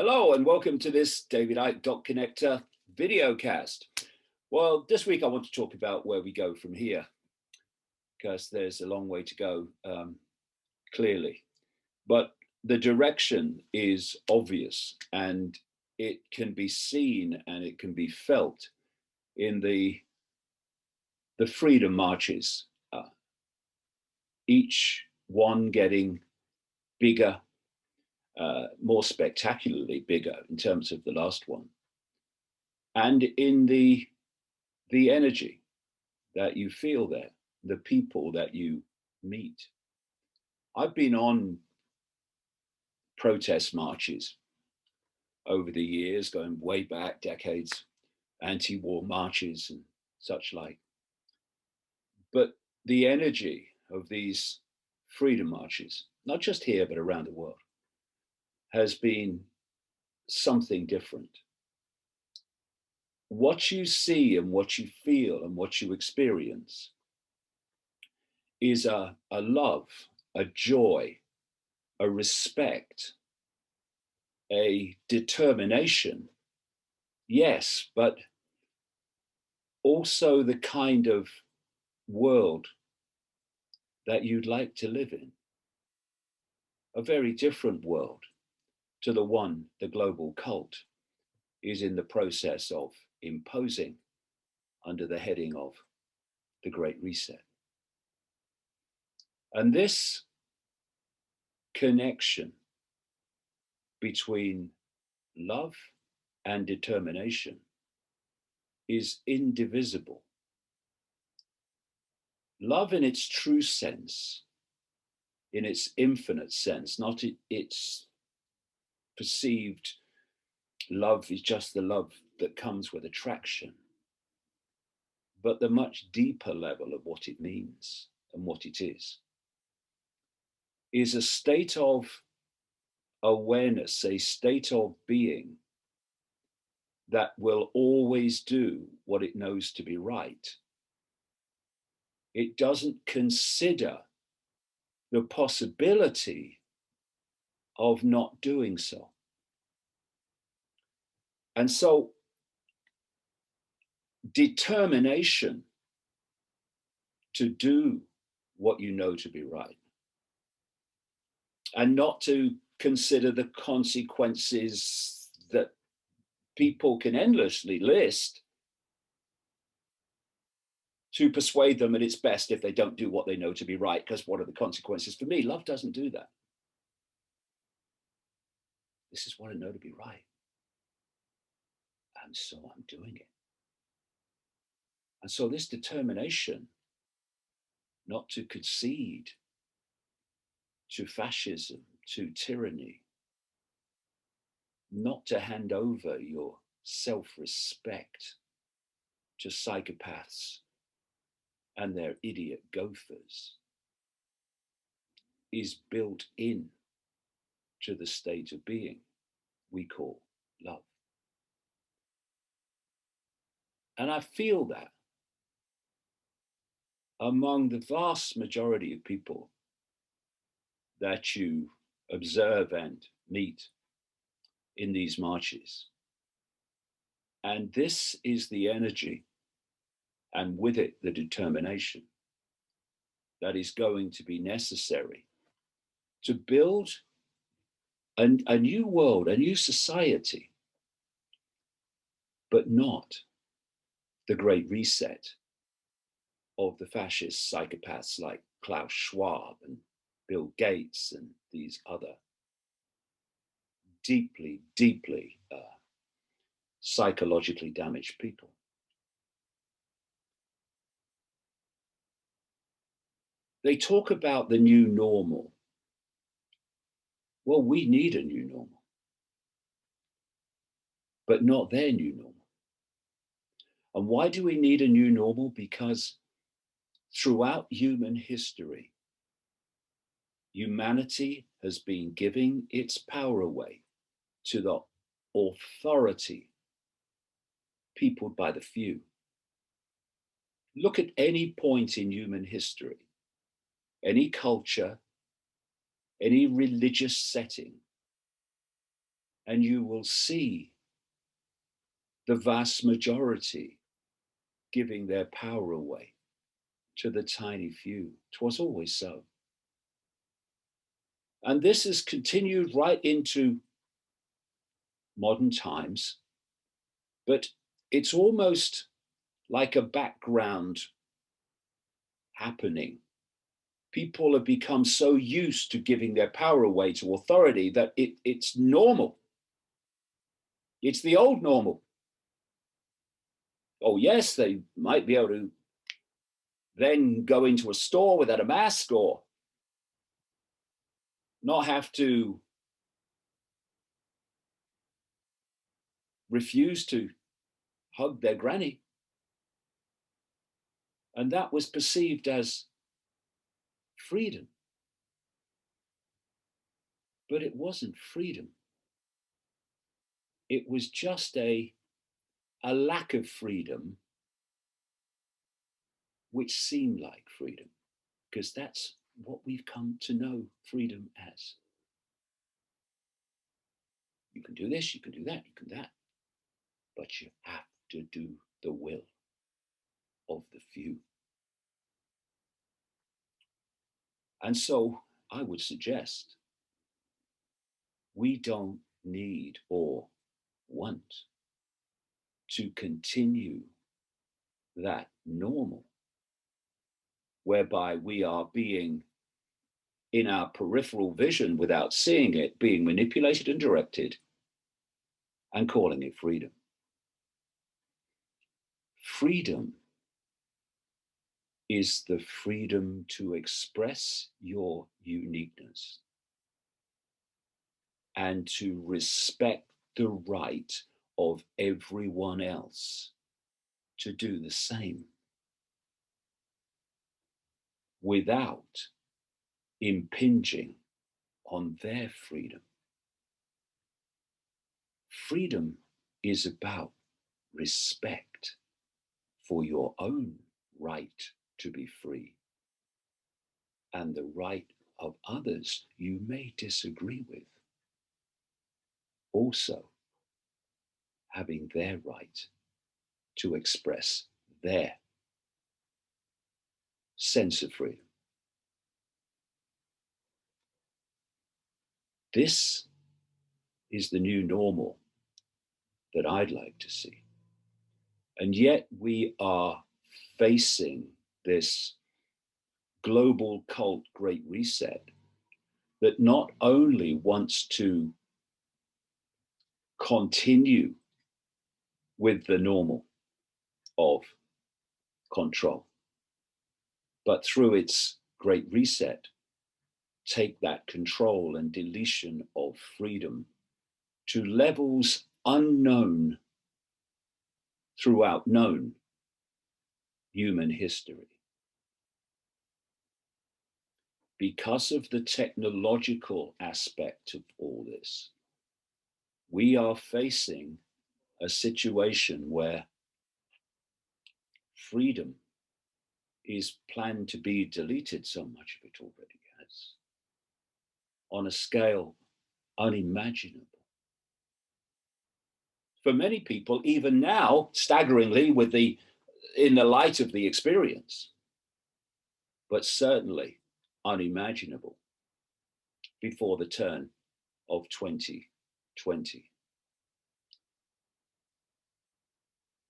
Hello and welcome to this David Icke Connector video cast. Well, this week I want to talk about where we go from here because there's a long way to go, clearly. But the direction is obvious and it can be seen and it can be felt in the freedom marches, each one getting bigger, more spectacularly bigger in terms of the last one, and in the energy that you feel there, the people that you meet. I've been on protest marches over the years, going way back decades, anti-war marches and such like. But the energy of these freedom marches, not just here, but around the world, has been something different. What you see and what you feel and what you experience is a love, a joy, a respect, a determination, yes, but also the kind of world that you'd like to live in. A very different world to the one the global cult is in the process of imposing under the heading of the Great Reset. And this connection between love and determination is indivisible. Love in its true sense, in its infinite sense, not its perceived love is just the love that comes with attraction, but the much deeper level of what it means and what it is a state of awareness, a state of being that will always do what it knows to be right. It doesn't consider the possibility of not doing so. And so determination to do what you know to be right and not to consider the consequences that people can endlessly list to persuade them that it's best if they don't do what they know to be right, because what are the consequences? For me, love doesn't do that. This is what I know to be right. And so I'm doing it. And so this determination not to concede to fascism, to tyranny, not to hand over your self-respect to psychopaths and their idiot gophers, is built in to the state of being we call love. And I feel that among the vast majority of people that you observe and meet in these marches. And this is the energy, and with it, the determination that is going to be necessary to build a new world, a new society, but not the Great Reset of the fascist psychopaths like Klaus Schwab and Bill Gates and these other deeply, deeply psychologically damaged people. They talk about the new normal. Well, we need a new normal, but not their new normal. And why do we need a new normal? Because throughout human history, humanity has been giving its power away to the authority peopled by the few. Look at any point in human history, any culture, any religious setting, and you will see the vast majority giving their power away to the tiny few. 'Twas always so. And this has continued right into modern times, but it's almost like a background happening. People have become so used to giving their power away to authority that it's normal. It's the old normal. Oh, yes, they might be able to then go into a store without a mask or not have to refuse to hug their granny. And that was perceived as freedom. But it wasn't freedom. It was just a lack of freedom, which seemed like freedom, because that's what we've come to know freedom as. You can do this, you can do that, you can that, but you have to do the will of the few. And so I would suggest we don't need or want to continue that normal whereby we are being, in our peripheral vision without seeing it, being manipulated and directed and calling it freedom. Freedom is the freedom to express your uniqueness and to respect the right of everyone else to do the same without impinging on their freedom. Freedom is about respect for your own right to be free and the right of others you may disagree with also having their right to express their sense of freedom. This is the new normal that I'd like to see. And yet we are facing this global cult great reset that not only wants to continue with the normal of control, but through its great reset, take that control and deletion of freedom to levels unknown throughout known human history. Because of the technological aspect of all this, we are facing a situation where freedom is planned to be deleted. So much of it already has, on a scale unimaginable. For many people, even now, staggeringly, in the light of the experience, but certainly unimaginable before the turn of 2020.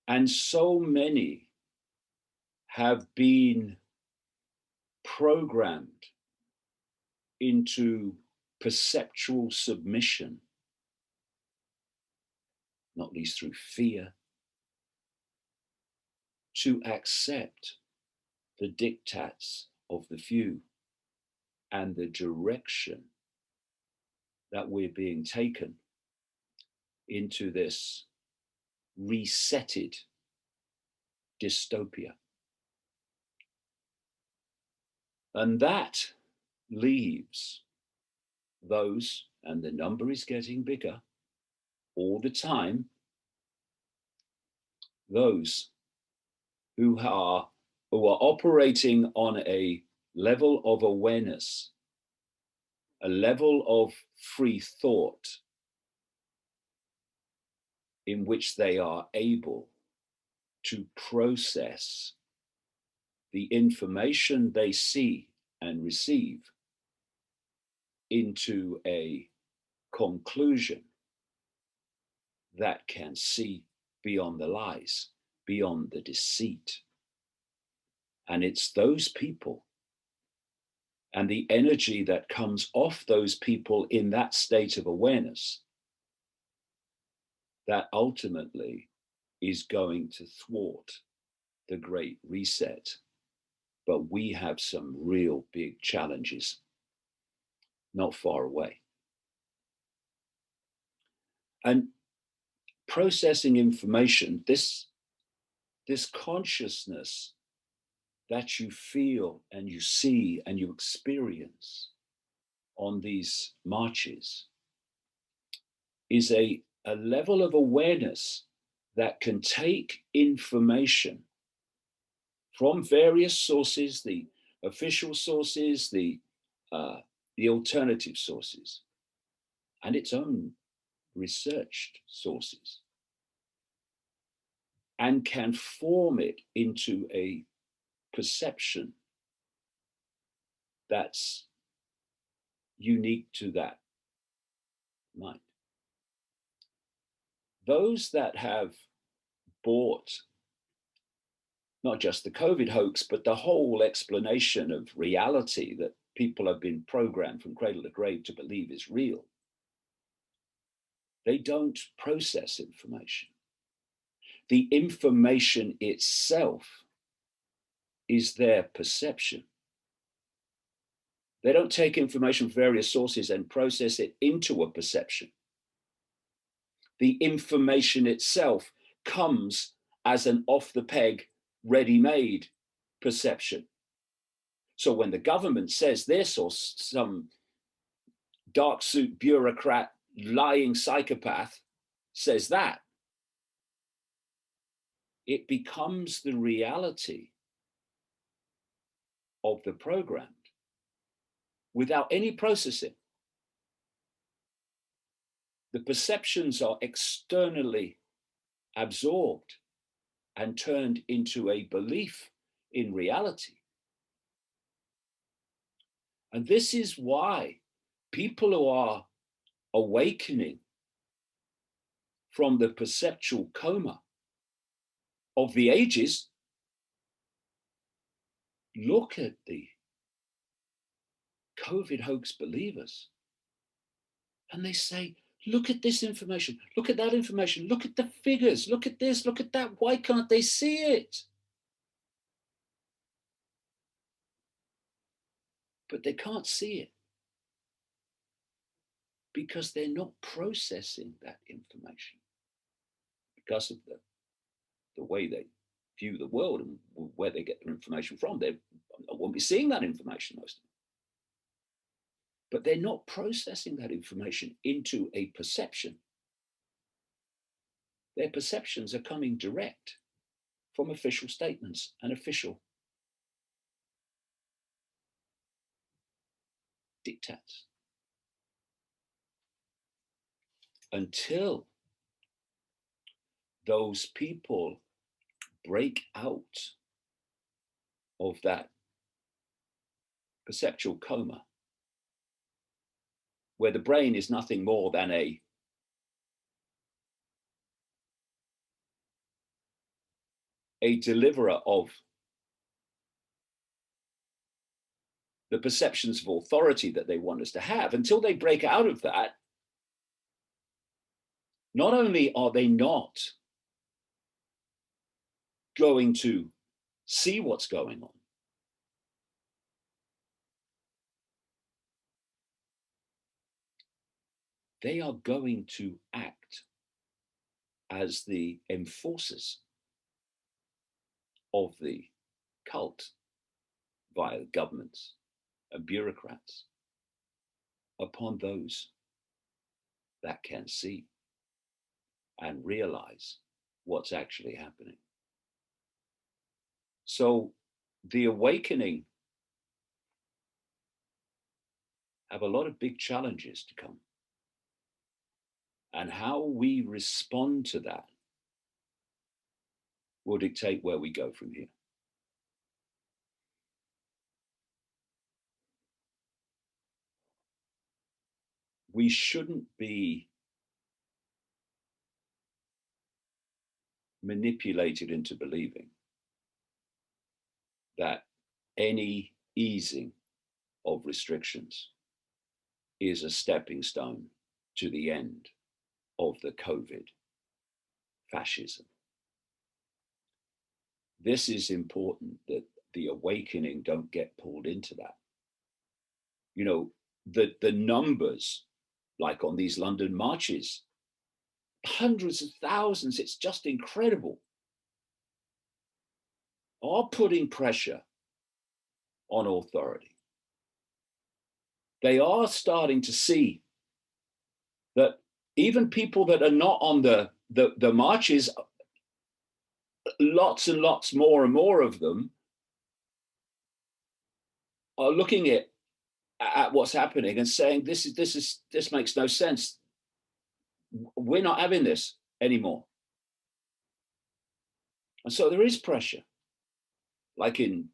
And so many have been programmed into perceptual submission, not least through fear, to accept the diktats of the few and the direction that we're being taken into this resetted dystopia. And that leaves those, and the number is getting bigger all the time, those who are operating on a level of awareness, a level of free thought, in which they are able to process the information they see and receive into a conclusion that can see beyond the lies, beyond the deceit. And it's those people and the energy that comes off those people in that state of awareness that ultimately is going to thwart the Great Reset. But we have some real big challenges not far away. And processing information, this consciousness that you feel and you see and you experience on these marches is a level of awareness that can take information from various sources, the official sources, the alternative sources, and its own researched sources, and can form it into a perception that's unique to that mind. Those that have bought not just the COVID hoax, but the whole explanation of reality that people have been programmed from cradle to grave to believe is real, they don't process information. The information itself is their perception. They don't take information from various sources and process it into a perception. The information itself comes as an off-the-peg, ready-made perception. So when the government says this, or some dark suit bureaucrat, lying psychopath says that, it becomes the reality of the programmed without any processing. The perceptions are externally absorbed and turned into a belief in reality. And this is why people who are awakening from the perceptual coma of the ages look at the COVID hoax believers and they say, look at this information, look at that information, look at the figures, look at this, look at that. Why can't they see it? But they can't see it because they're not processing that information because of the way they view the world and where they get their information from. They won't be seeing that information, most of them. But they're not processing that information into a perception. Their perceptions are coming direct from official statements and official diktats. Until those people break out of that perceptual coma, where the brain is nothing more than a deliverer of the perceptions of authority that they want us to have, until they break out of that, not only are they not going to see what's going on, they are going to act as the enforcers of the cult via governments and bureaucrats upon those that can see and realize what's actually happening. So the awakening have a lot of big challenges to come. And how we respond to that will dictate where we go from here. We shouldn't be manipulated into believing that any easing of restrictions is a stepping stone to the end of the COVID fascism. This is important that the awakening don't get pulled into that. You know, the numbers, like on these London marches, hundreds of thousands, it's just incredible, are putting pressure on authority. They are starting to see that even people that are not on the marches, lots and lots more and more of them are looking at what's happening and saying, this makes no sense. We're not having this anymore. And so there is pressure. Like in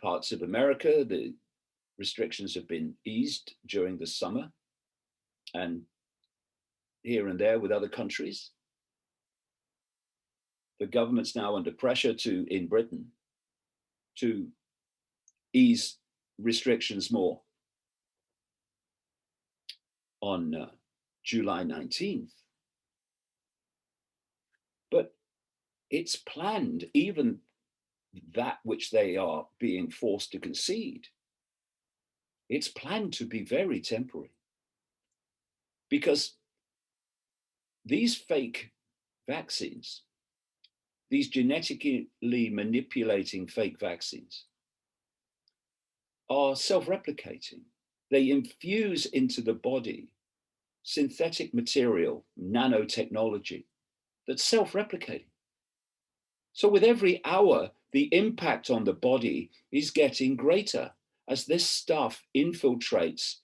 parts of America, the restrictions have been eased during the summer, and here and there with other countries. The government's now under pressure in Britain to ease restrictions more on July 19th. But it's planned, even that which they are being forced to concede, it's planned to be very temporary. Because these fake vaccines, these genetically manipulating fake vaccines, are self-replicating. They infuse into the body synthetic material, nanotechnology, that's self-replicating. So with every hour, the impact on the body is getting greater as this stuff infiltrates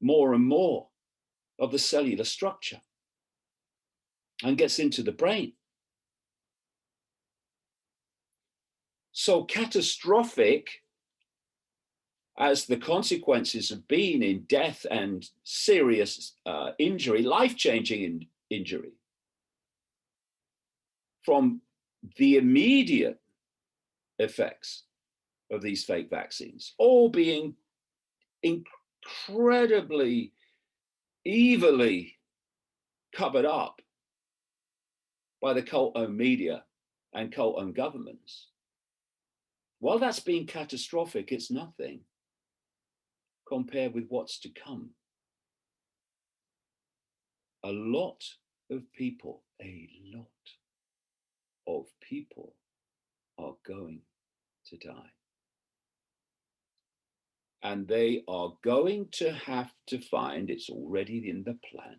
more and more of the cellular structure and gets into the brain. So catastrophic as the consequences have been in death and serious injury, life-changing injury, from the immediate effects of these fake vaccines, all being incredibly evilly covered up by the cult-owned media and cult-owned governments. While that's been catastrophic, it's nothing compared with what's to come. A lot of people are going to die. And they are going to have to find, it's already in the plan,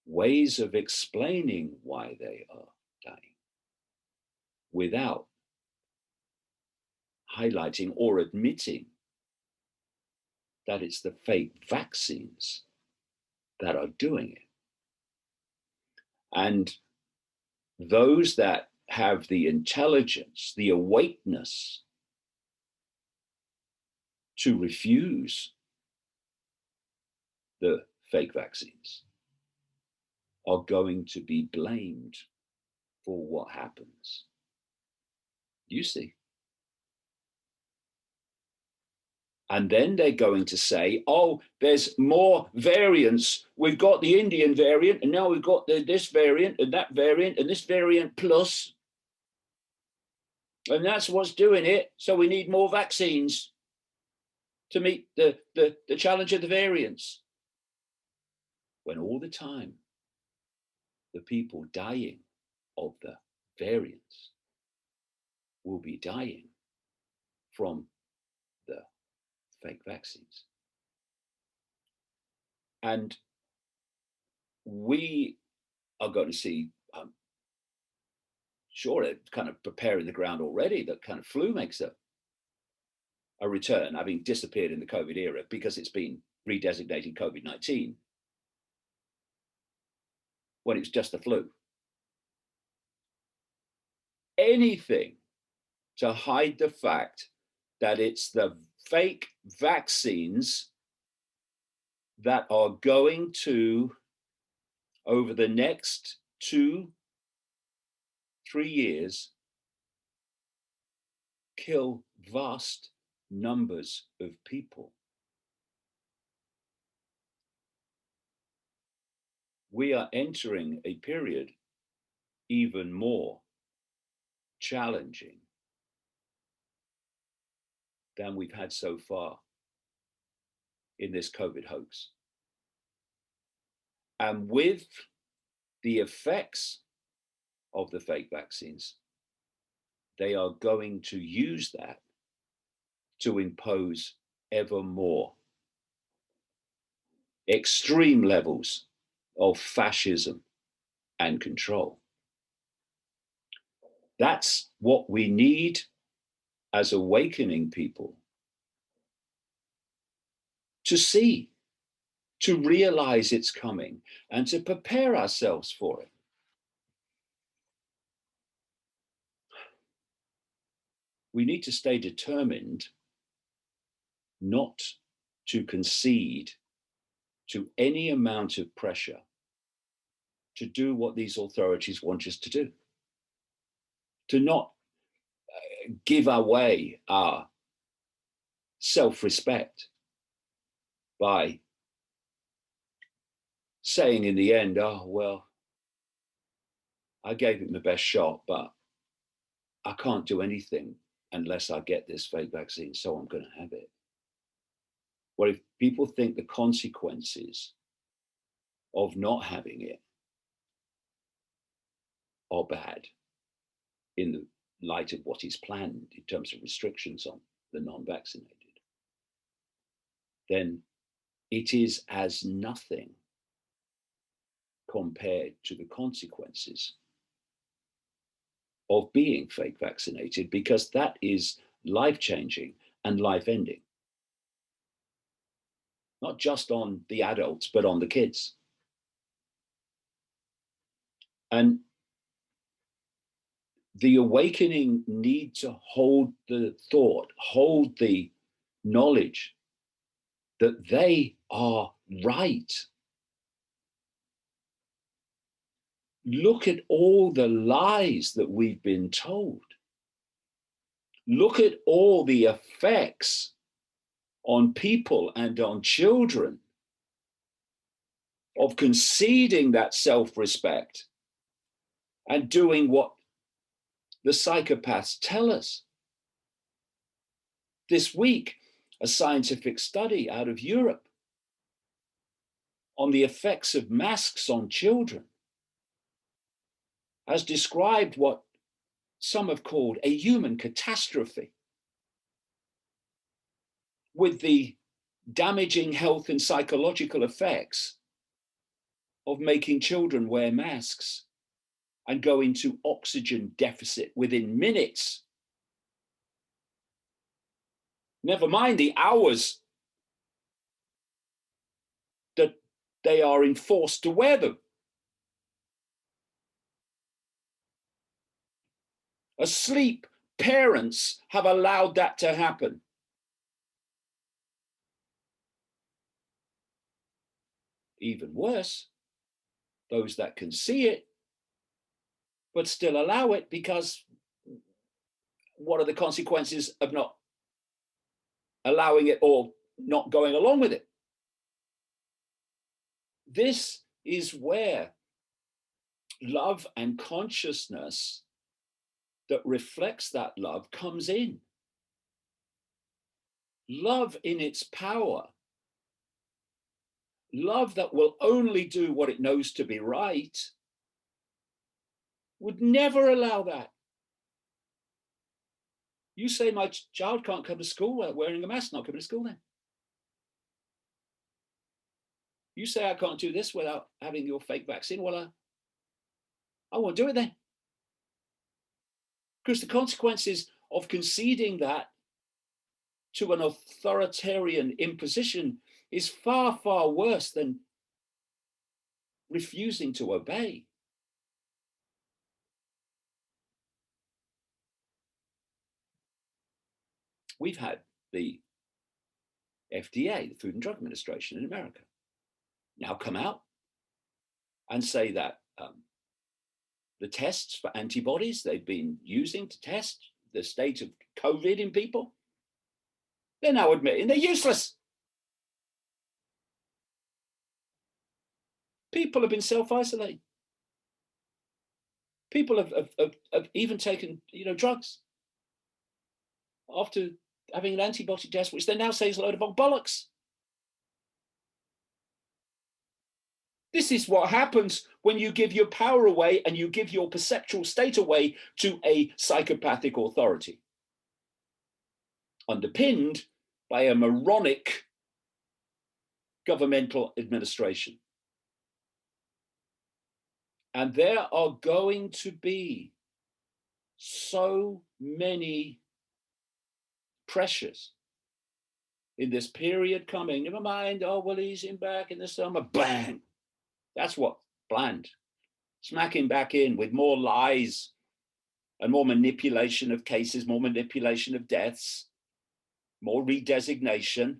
ways of explaining why they are dying without highlighting or admitting that it's the fake vaccines that are doing it. And those that have the intelligence, the awakeness to refuse the fake vaccines are going to be blamed for what happens. You see. And then they're going to say, oh, there's more variants. We've got the Indian variant, and now we've got this variant, and that variant, and this variant plus. And that's what's doing it. So we need more vaccines to meet the challenge of the variants. When all the time, the people dying of the variants will be dying from the fake vaccines. And we are going to see, sure, it's kind of preparing the ground already, that kind of flu makes a return, having disappeared in the COVID era because it's been redesignated COVID-19. when it's just the flu. Anything to hide the fact that it's the fake vaccines that are going to, over the next 2-3 years, kill vast numbers of people. We are entering a period even more challenging than we've had so far in this COVID hoax. And with the effects of the fake vaccines, they are going to use that to impose ever more extreme levels of fascism and control. That's what we need as awakening people to see, to realize it's coming, and to prepare ourselves for it. We need to stay determined not to concede to any amount of pressure to do what these authorities want us to do, to not give away our self-respect by saying in the end, oh, well, I gave it my best shot, but I can't do anything unless I get this fake vaccine, so I'm going to have it. Well, if people think the consequences of not having it are bad in the light of what is planned in terms of restrictions on the non-vaccinated, then it is as nothing compared to the consequences of being fake vaccinated, because that is life-changing and life-ending. Not just on the adults, but on the kids. And the awakening need to hold the thought, hold the knowledge that they are right. Look at all the lies that we've been told. Look at all the effects on people and on children of conceding that self-respect and doing what the psychopaths tell us. This week, a scientific study out of Europe on the effects of masks on children has described what some have called a human catastrophe, with the damaging health and psychological effects of making children wear masks and go into oxygen deficit within minutes. Never mind the hours that they are enforced to wear them. Asleep parents have allowed that to happen. Even worse, those that can see it, but still allow it, because what are the consequences of not allowing it or not going along with it? This is where love and consciousness that reflects that love comes in. Love in its power. Love that will only do what it knows to be right would never allow that. You say my child can't come to school without wearing a mask, not coming to school then. You say I can't do this without having your fake vaccine, well, I won't do it then. Because the consequences of conceding that to an authoritarian imposition is far, far worse than refusing to obey. We've had the FDA, the Food and Drug Administration in America, now come out and say that the tests for antibodies they've been using to test the state of COVID in people, they're now admitting they're useless. People have been self-isolating. People have even taken, drugs after having an antibody test, which they now say is a load of old bollocks. This is what happens when you give your power away and you give your perceptual state away to a psychopathic authority, underpinned by a moronic governmental administration. And there are going to be so many pressures in this period coming. Never mind, oh, well, he's in back in the summer. Bang! That's what planned. Smack him back in with more lies and more manipulation of cases, more manipulation of deaths, more redesignation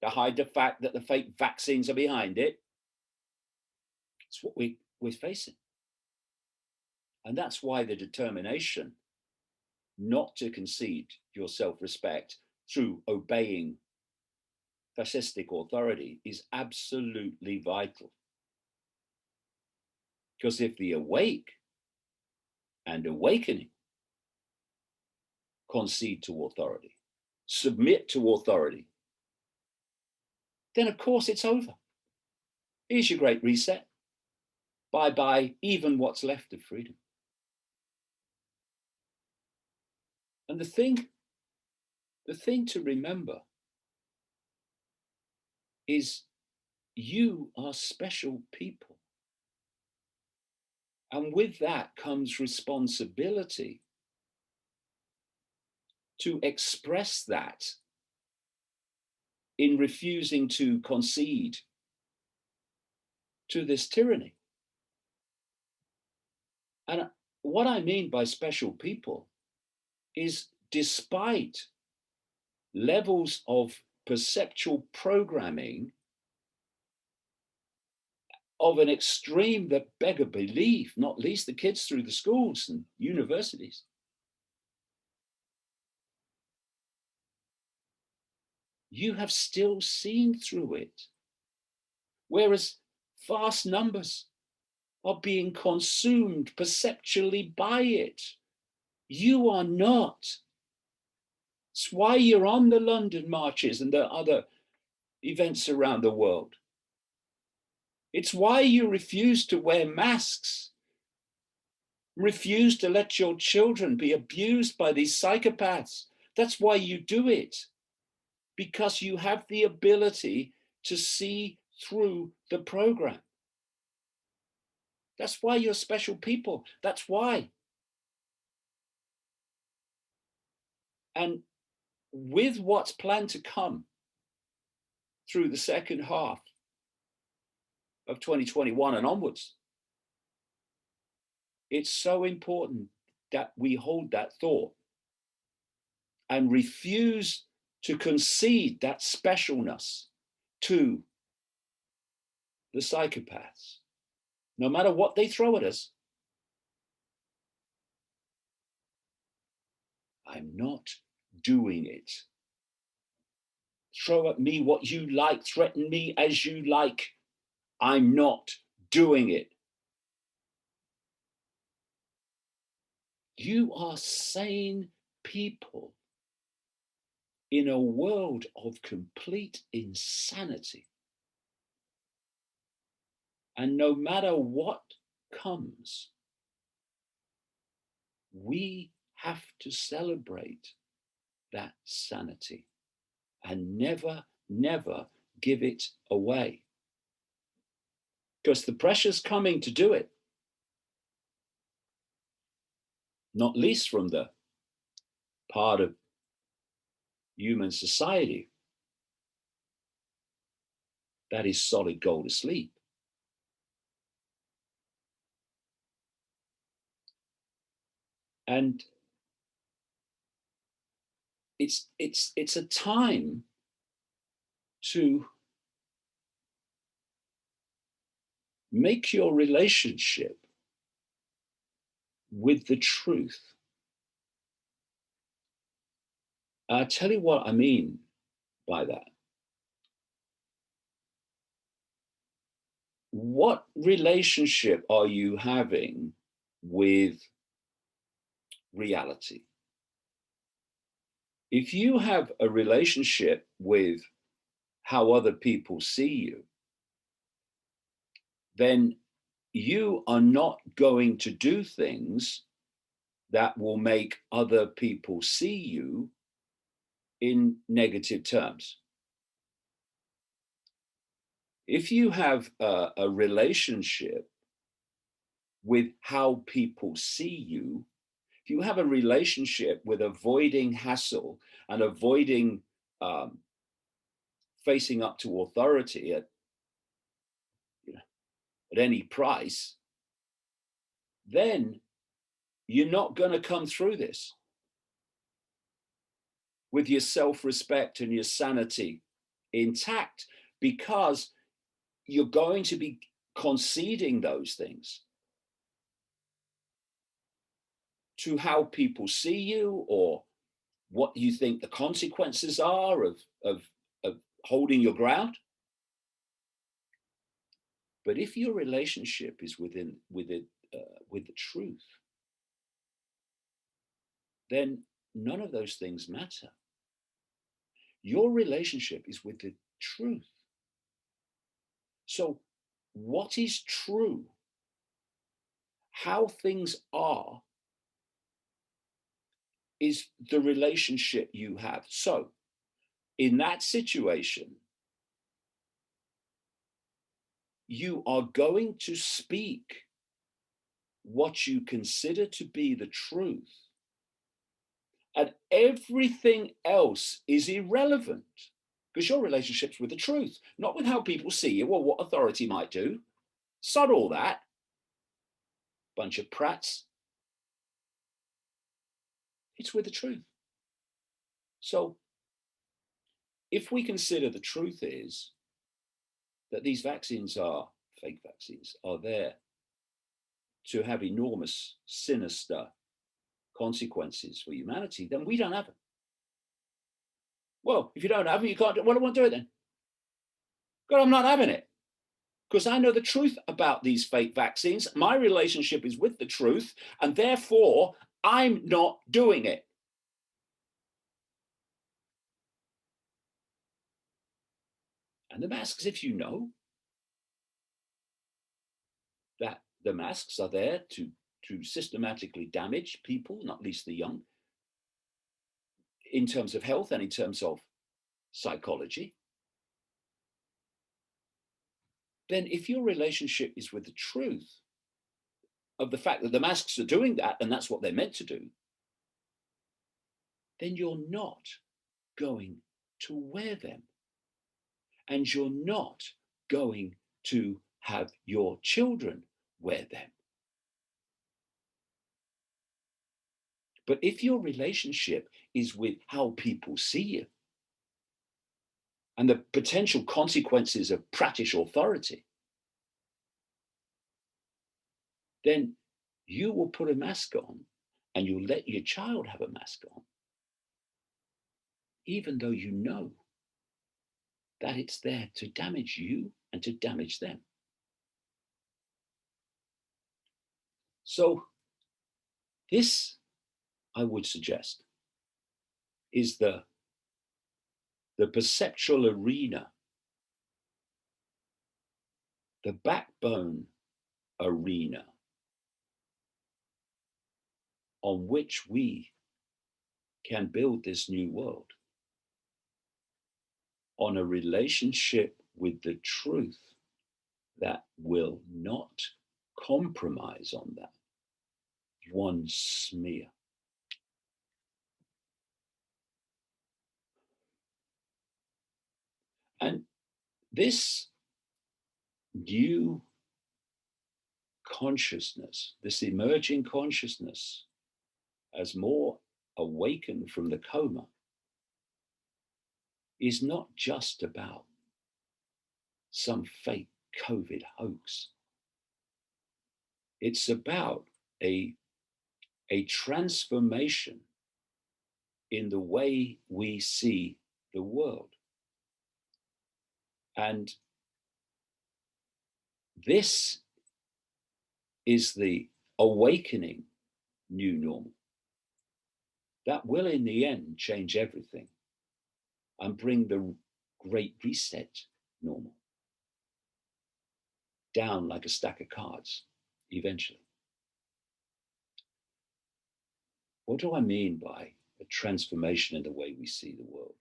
to hide the fact that the fake vaccines are behind it. It's what we're facing. And that's why the determination not to concede your self-respect through obeying fascistic authority is absolutely vital. Because if the awake and awakening concede to authority, submit to authority, then of course it's over. Here's your great reset. Bye-bye, even what's left of freedom. And the thing to remember is you are special people. And with that comes responsibility to express that in refusing to concede to this tyranny. And what I mean by special people is despite levels of perceptual programming of an extreme that beggar belief, not least the kids through the schools and universities, you have still seen through it. Whereas vast numbers are being consumed perceptually by it. You are not. It's why you're on the London marches and the other events around the world. It's why you refuse to wear masks, refuse to let your children be abused by these psychopaths. That's why you do it, because you have the ability to see through the program. That's why you're special people. That's why. And with what's planned to come through the second half of 2021 and onwards, it's so important that we hold that thought and refuse to concede that specialness to the psychopaths, no matter what they throw at us. I'm not doing it. Throw at me what you like, threaten me as you like. I'm not doing it. You are sane people in a world of complete insanity. And no matter what comes, we have to celebrate that sanity and never, never give it away. Because the pressure's coming to do it, not least from the part of human society that is solid gold asleep. And it's a time to make your relationship with the truth. I'll tell you what I mean by that. What relationship are you having with reality? If you have a relationship with how other people see you, then you are not going to do things that will make other people see you in negative terms. If you have a relationship with how people see you, if you have a relationship with avoiding hassle and avoiding um, facing up to authority at, you know, at any price, then you're not going to come through this with your self-respect and your sanity intact, because you're going to be conceding those things to how people see you, or what you think the consequences are of holding your ground. But if your relationship is with the truth, then none of those things matter. Your relationship is with the truth. So, what is true, how things are, is the relationship you have. So, in that situation, you are going to speak what you consider to be the truth, and everything else is irrelevant, because your relationship's with the truth, not with how people see you or what authority might do. Sod all that. Bunch of prats. It's with the truth. So, if we consider the truth is that these vaccines are fake vaccines, are there to have enormous, sinister consequences for humanity, then we don't have them. Well, if you don't have them, you can't do it. Well, I won't do it then. God, I'm not having it, because I know the truth about these fake vaccines. My relationship is with the truth, and therefore I'm not doing it. And the masks, if you know that the masks are there to systematically damage people, not least the young, in terms of health and in terms of psychology, then if your relationship is with the truth of the fact that the masks are doing that, and that's what they're meant to do, then you're not going to wear them. And you're not going to have your children wear them. But if your relationship is with how people see you and the potential consequences of prattish authority, then you will put a mask on and you'll let your child have a mask on, even though you know that it's there to damage you and to damage them. So, this, I would suggest, is the perceptual arena, the backbone arena on which we can build this new world, on a relationship with the truth that will not compromise on that one smear. And this new consciousness, this emerging consciousness as more awaken from the coma, is not just about some fake COVID hoax. It's about a, a transformation in the way we see the world. And this is the awakening new normal that will, in the end, change everything and bring the great reset normal down like a stack of cards eventually. What do I mean by a transformation in the way we see the world?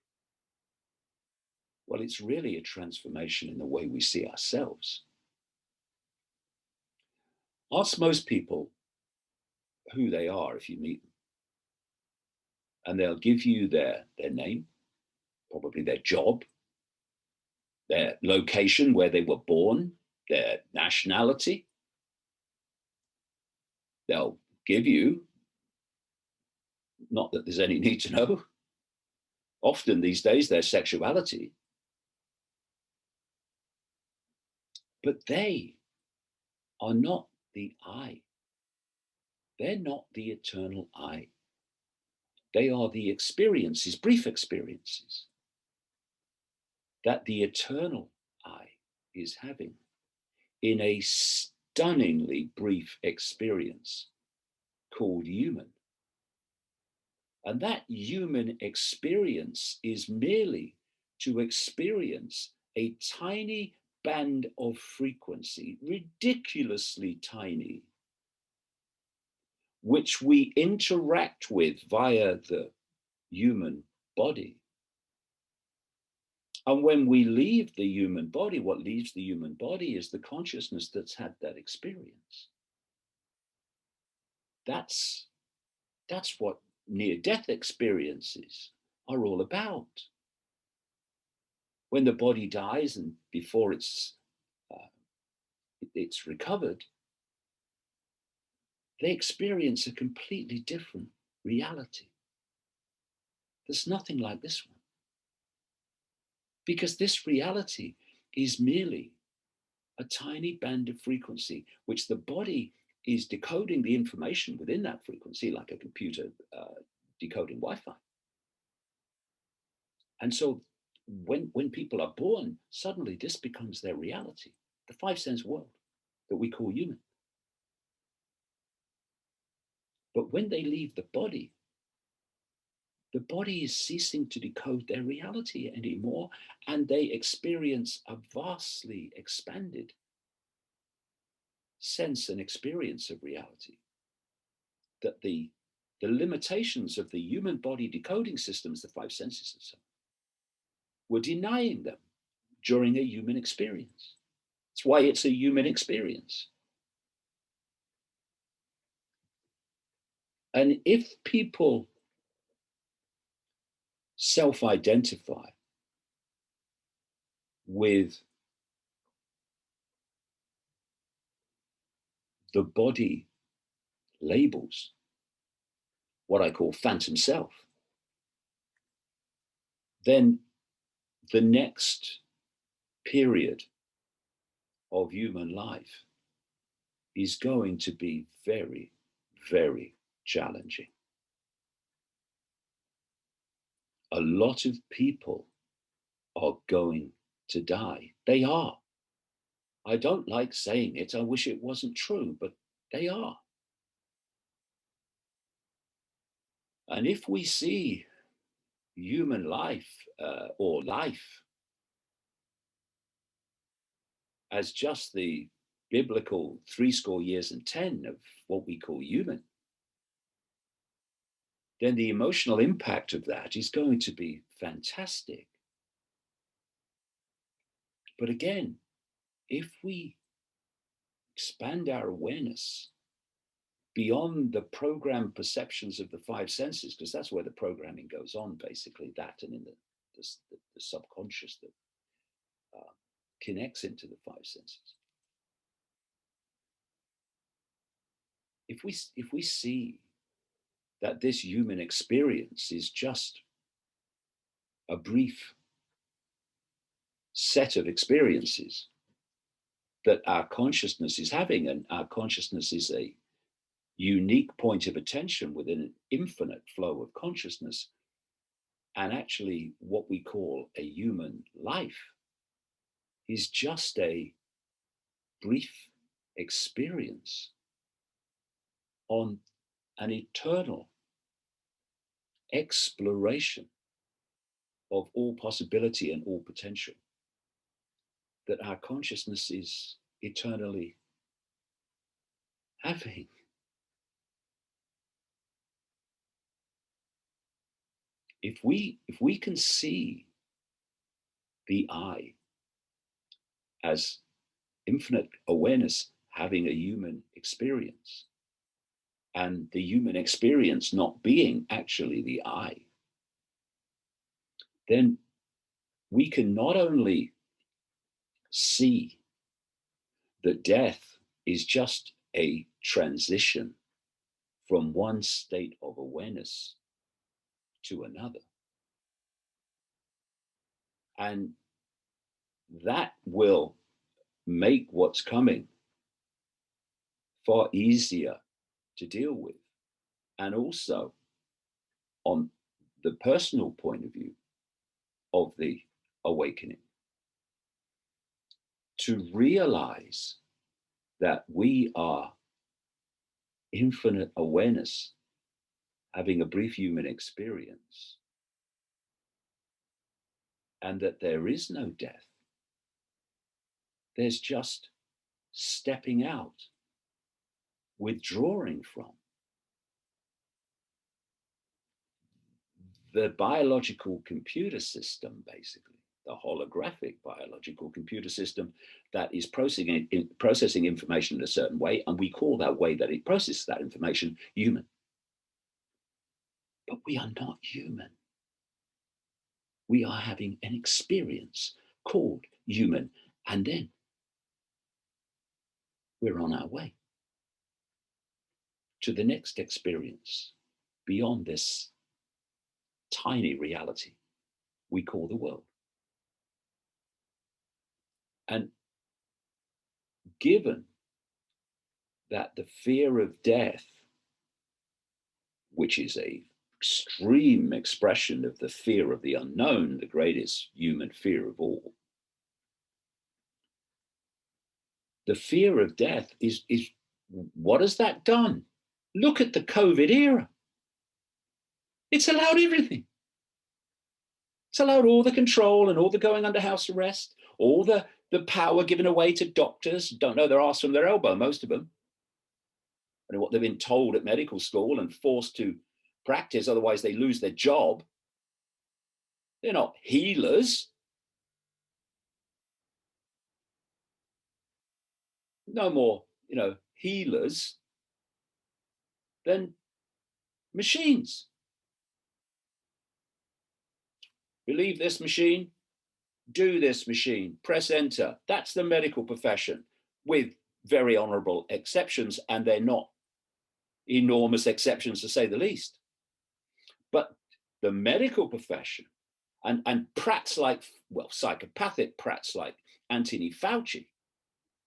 Well, it's really a transformation in the way we see ourselves. Ask most people who they are if you meet them, and they'll give you their name, probably their job, their location where they were born, their nationality. They'll give you, not that there's any need to know, often these days, their sexuality. But they are not the I. They're not the eternal I. They are the experiences, brief experiences, that the eternal I is having in a stunningly brief experience called human. And that human experience is merely to experience a tiny band of frequency, ridiculously tiny, which we interact with via the human body. And when we leave the human body, what leaves the human body is the consciousness that's had that experience. That's what near-death experiences are all about. When the body dies and before it's recovered, they experience a completely different reality. There's nothing like this one. Because this reality is merely a tiny band of frequency, which the body is decoding the information within that frequency, like a computer decoding Wi-Fi. And so when people are born, suddenly this becomes their reality, the five sense world that we call human. But when they leave the body is ceasing to decode their reality anymore, and they experience a vastly expanded sense and experience of reality. That the limitations of the human body decoding systems, the five senses and so on, were denying them during a human experience. That's why it's a human experience. And if people self-identify with the body labels, what I call phantom self, then the next period of human life is going to be very, very challenging. A lot of people are going to die. They are. I don't like saying it. I wish it wasn't true, but they are. And if we see human life or life as just the biblical 70 years and 10 of what we call human, then the emotional impact of that is going to be fantastic. But again, if we expand our awareness beyond the programmed perceptions of the five senses, because that's where the programming goes on, basically, that and in the subconscious that connects into the five senses. If we see that this human experience is just a brief set of experiences that our consciousness is having, and our consciousness is a unique point of attention within an infinite flow of consciousness. And actually, what we call a human life is just a brief experience on an eternal exploration of all possibility and all potential that our consciousness is eternally having. If we can see the I as infinite awareness having a human experience, and the human experience not being actually the I, then we can not only see that death is just a transition from one state of awareness to another, and that will make what's coming far easier to deal with. And also, on the personal point of view of the awakening, to realize that we are infinite awareness having a brief human experience, and that there is no death. There's just stepping out, withdrawing from the biological computer system, basically, the holographic biological computer system that is processing information in a certain way, and we call that way that it processes that information human. But we are not human. We are having an experience called human, and then we're on our way to the next experience beyond this tiny reality we call the world. And given that the fear of death, which is a extreme expression of the fear of the unknown, the greatest human fear of all, the fear of death is what has that done? Look at the COVID era. It's allowed everything. It's allowed all the control and all the going under house arrest, all the power given away to doctors. Don't know their arse from their elbow, most of them. I mean, what they've been told at medical school and forced to practice, otherwise they lose their job. They're not healers. No more, healers than machines. Believe this machine, do this machine, press enter. That's the medical profession, with very honorable exceptions, and they're not enormous exceptions to say the least. But the medical profession and prats like, well, psychopathic prats like Anthony Fauci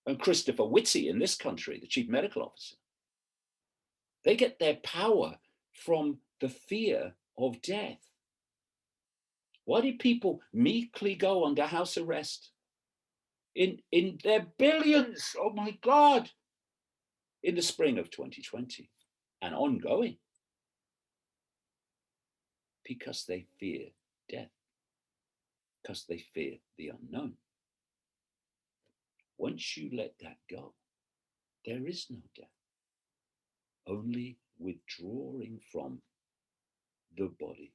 and Christopher Whitty in this country, the chief medical officer, they get their power from the fear of death. Why did people meekly go under house arrest in their billions, oh my God, in the spring of 2020 and ongoing? Because they fear death, because they fear the unknown. Once you let that go, there is no death, only withdrawing from the body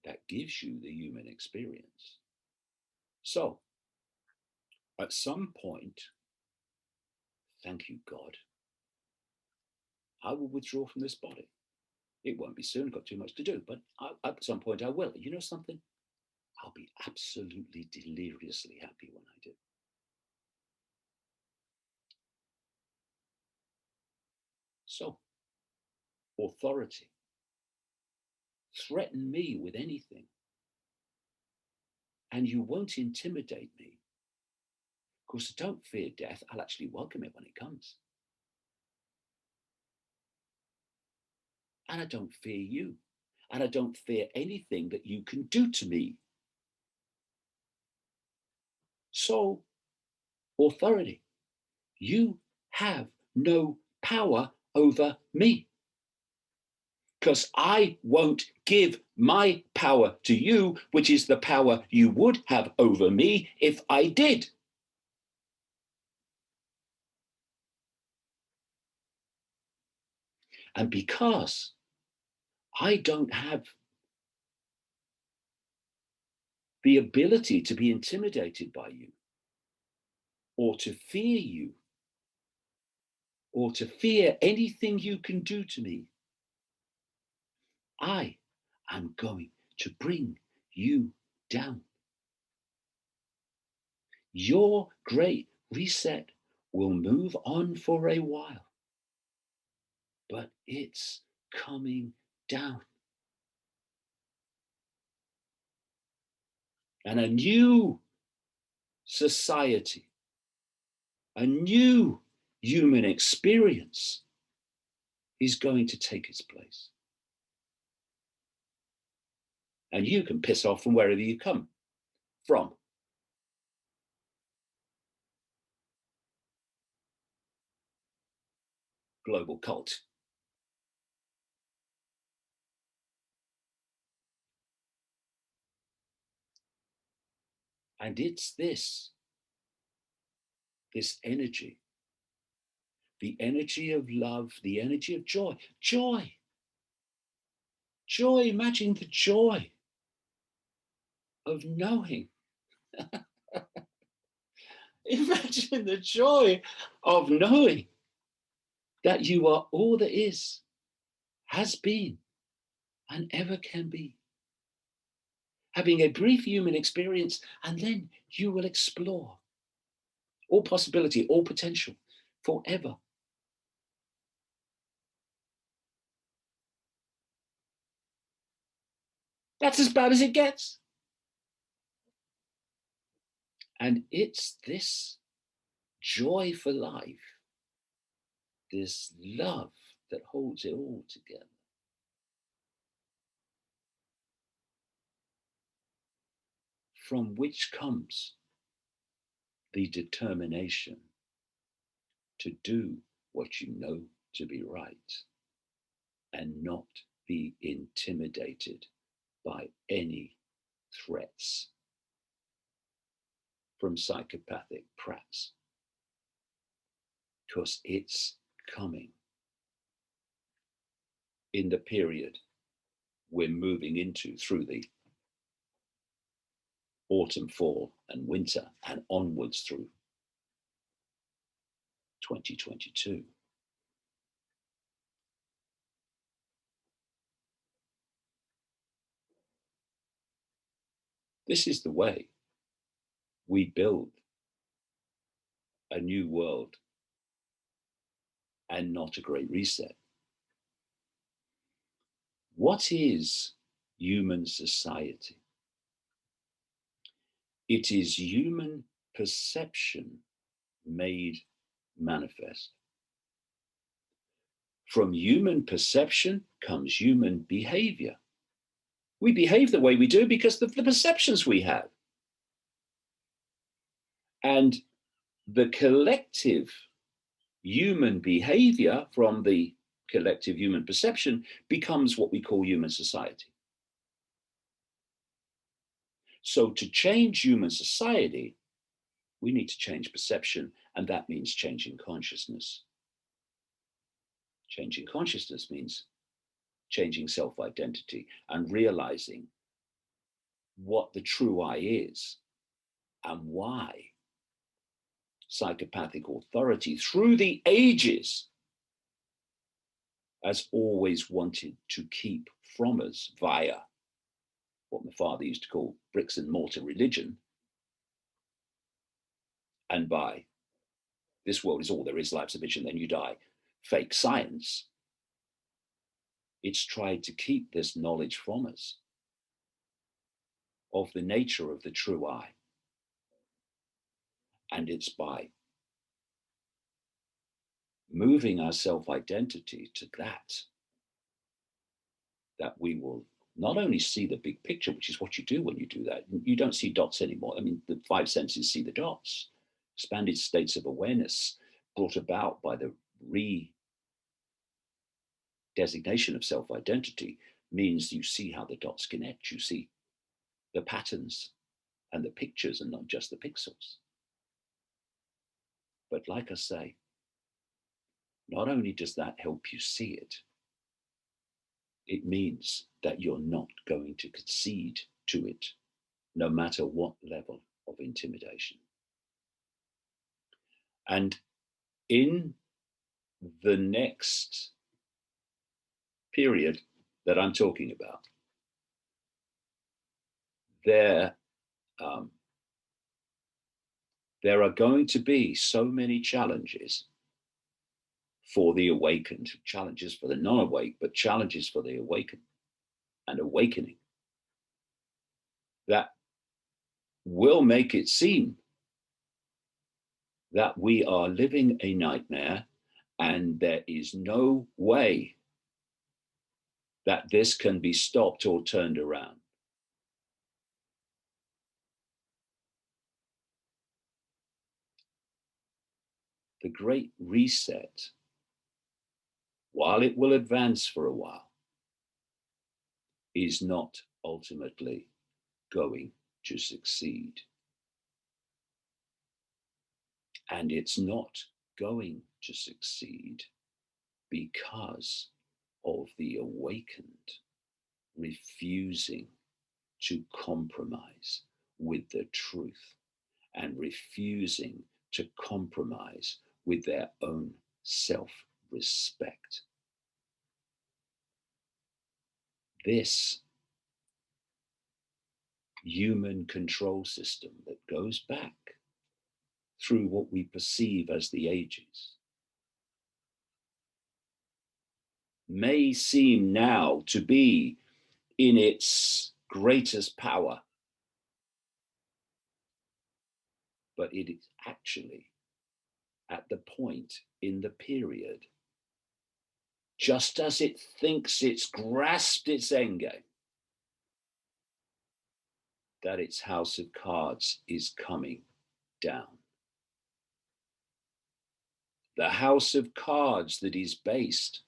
that gives you the human experience. So, at some point, thank you, God, I will withdraw from this body. It won't be soon, got too much to do, but at some point I will. You know something? I'll be absolutely deliriously happy when I do. So, authority threaten me with anything. And you won't intimidate me. Of course, I don't fear death. I'll actually welcome it when it comes. And I don't fear you. And I don't fear anything that you can do to me. So, authority, you have no power over me. Because I won't give my power to you, which is the power you would have over me if I did. And because I don't have the ability to be intimidated by you, or to fear you, or to fear anything you can do to me, I am going to bring you down. Your great reset will move on for a while, but it's coming down. And a new society, a new human experience is going to take its place. And you can piss off from wherever you come from. Global cult. And it's this energy, the energy of love, the energy of joy. Joy. Joy. Imagine the joy of knowing. Imagine the joy of knowing that you are all that is, has been, and ever can be. Having a brief human experience, and then you will explore all possibility, all potential forever. That's as bad as it gets. And it's this joy for life, this love that holds it all together. From which comes the determination to do what you know to be right and not be intimidated by any threats from psychopathic prats, because it's coming in the period we're moving into through the autumn, fall, and winter, and onwards through 2022. This is the way we build a new world and not a great reset. What is human society? It is human perception made manifest. From human perception comes human behavior. We behave the way we do because of the perceptions we have. And the collective human behavior from the collective human perception becomes what we call human society. So to change human society, we need to change perception, and that means changing consciousness. Changing consciousness means changing self-identity and realizing what the true I is and why psychopathic authority through the ages has always wanted to keep from us via what my father used to call bricks and mortar religion, and by this world is all there is, life's a bitch and then you die, fake science. It's tried to keep this knowledge from us of the nature of the true I. And it's by moving our self-identity to that we will not only see the big picture, which is what you do when you do that. You don't see dots anymore. I mean, the five senses see the dots. Expanded states of awareness brought about by the redesignation of self-identity means you see how the dots connect. You see the patterns and the pictures and not just the pixels. But like I say, not only does that help you see it, it means that you're not going to concede to it, no matter what level of intimidation. And in the next period that I'm talking about, there are going to be so many challenges for the awakened, challenges for the non-awake, but challenges for the awakened and awakening that will make it seem that we are living a nightmare and there is no way that this can be stopped or turned around. The Great Reset, while it will advance for a while, is not ultimately going to succeed. And it's not going to succeed because of the awakened refusing to compromise with the truth and refusing to compromise with their own self-respect. This human control system that goes back through what we perceive as the ages may seem now to be in its greatest power, but it is actually at the point in the period, just as it thinks it's grasped its endgame, that its house of cards is coming down. The house of cards that is based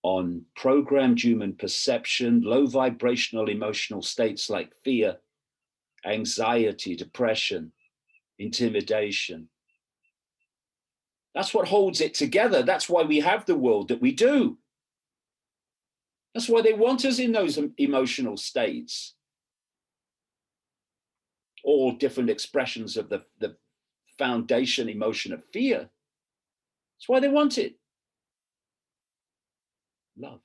on programmed human perception, low vibrational emotional states like fear, anxiety, depression, intimidation. That's what holds it together. That's why we have the world that we do. That's why they want us in those emotional states, all different expressions of the foundation emotion of fear. That's why they want it. Love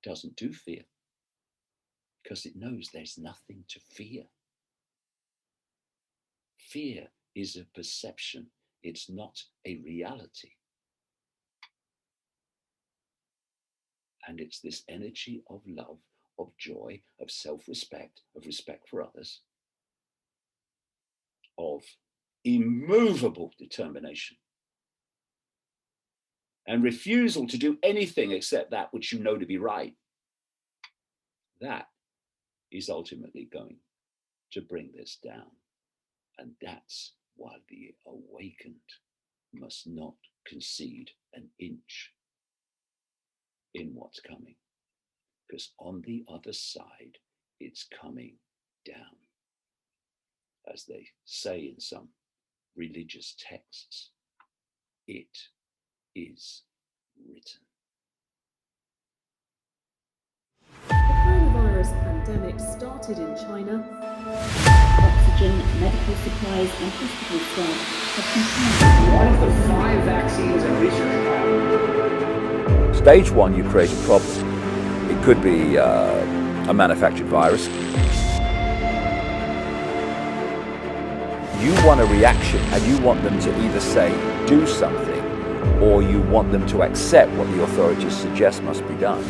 doesn't do fear because it knows there's nothing to fear. Fear is a perception. It's not a reality. And it's this energy of love, of joy, of self-respect, of respect for others, of immovable determination and refusal to do anything except that which you know to be right. That is ultimately going to bring this down. And that's why the awakened must not concede an inch in what's coming, because on the other side, it's coming down. As they say in some religious texts, it is written. The coronavirus pandemic started in China. Oxygen, medical supplies, and hospital staff have One of the 5 vaccines in research trials. Stage 1, you create a problem. It could be a manufactured virus. You want a reaction, and you want them to either say, do something, or you want them to accept what the authorities suggest must be done.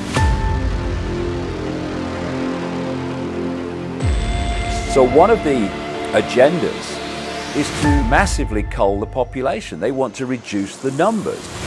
So one of the agendas is to massively cull the population. They want to reduce the numbers.